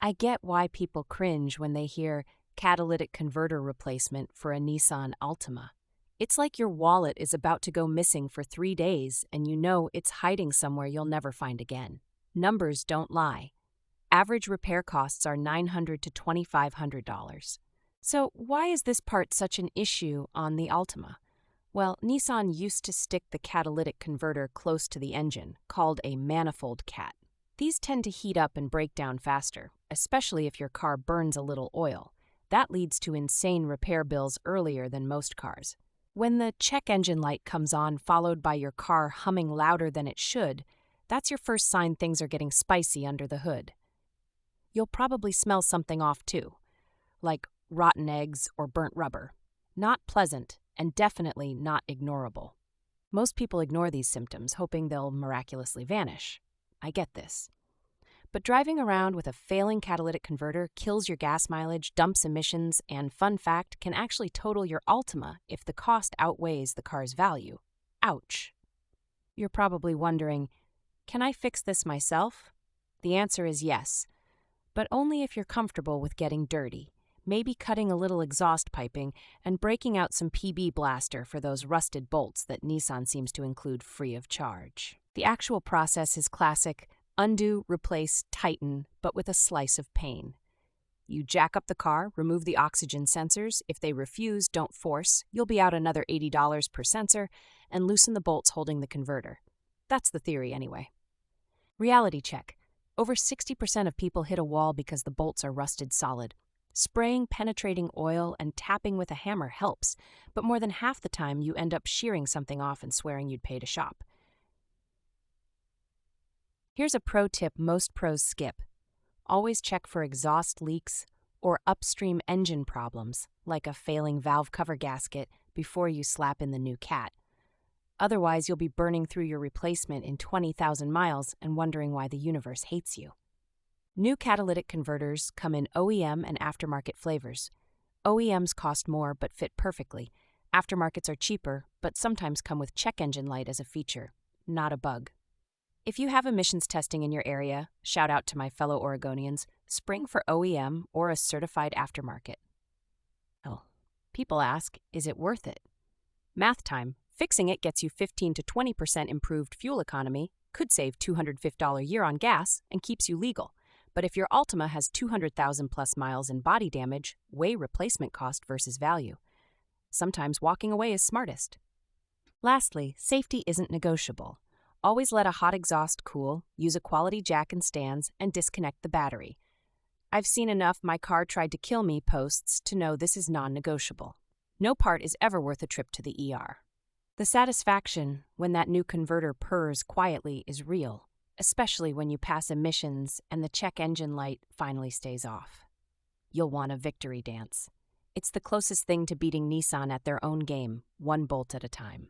I get why people cringe when they hear catalytic converter replacement for a Nissan Altima. It's like your wallet is about to go missing for 3 days and you know it's hiding somewhere you'll never find again. Numbers don't lie. Average repair costs are $900 to $2,500. So, why is this part such an issue on the Altima? Well, Nissan used to stick the catalytic converter close to the engine, called a manifold cat. These tend to heat up and break down faster, especially if your car burns a little oil. That leads to insane repair bills earlier than most cars. When the check engine light comes on, followed by your car humming louder than it should, that's your first sign things are getting spicy under the hood. You'll probably smell something off too, like rotten eggs or burnt rubber. Not pleasant, and definitely not ignorable. Most people ignore these symptoms, hoping they'll miraculously vanish. I get this. But driving around with a failing catalytic converter kills your gas mileage, dumps emissions, and, fun fact, can actually total your Altima if the cost outweighs the car's value. Ouch. You're probably wondering, can I fix this myself? The answer is yes, but only if you're comfortable with getting dirty. Maybe cutting a little exhaust piping and breaking out some PB blaster for those rusted bolts that Nissan seems to include free of charge. The actual process is classic undo, replace, tighten, but with a slice of pain. You jack up the car, remove the oxygen sensors. If they refuse, don't force. You'll be out another $80 per sensor, and loosen the bolts holding the converter. That's the theory anyway. Reality check. Over 60% of people hit a wall because the bolts are rusted solid. Spraying penetrating oil and tapping with a hammer helps, but more than half the time you end up shearing something off and swearing you'd pay to shop. Here's a pro tip most pros skip. Always check for exhaust leaks or upstream engine problems, like a failing valve cover gasket, before you slap in the new cat. Otherwise, you'll be burning through your replacement in 20,000 miles and wondering why the universe hates you. New catalytic converters come in OEM and aftermarket flavors. OEMs cost more but fit perfectly. Aftermarkets are cheaper, but sometimes come with check engine light as a feature, not a bug. If you have emissions testing in your area, shout out to my fellow Oregonians, spring for OEM or a certified aftermarket. Oh, people ask, is it worth it? Math time. Fixing it gets you 15 to 20% improved fuel economy, could save $250 a year on gas, and keeps you legal. But if your Altima has 200,000 plus miles in body damage, weigh replacement cost versus value. Sometimes walking away is smartest. Lastly, safety isn't negotiable. Always let a hot exhaust cool, use a quality jack and stands, and disconnect the battery. I've seen enough "my car tried to kill me" posts to know this is non-negotiable. No part is ever worth a trip to the ER. The satisfaction when that new converter purrs quietly is real, especially when you pass emissions and the check engine light finally stays off. You'll want a victory dance. It's the closest thing to beating Nissan at their own game, one bolt at a time.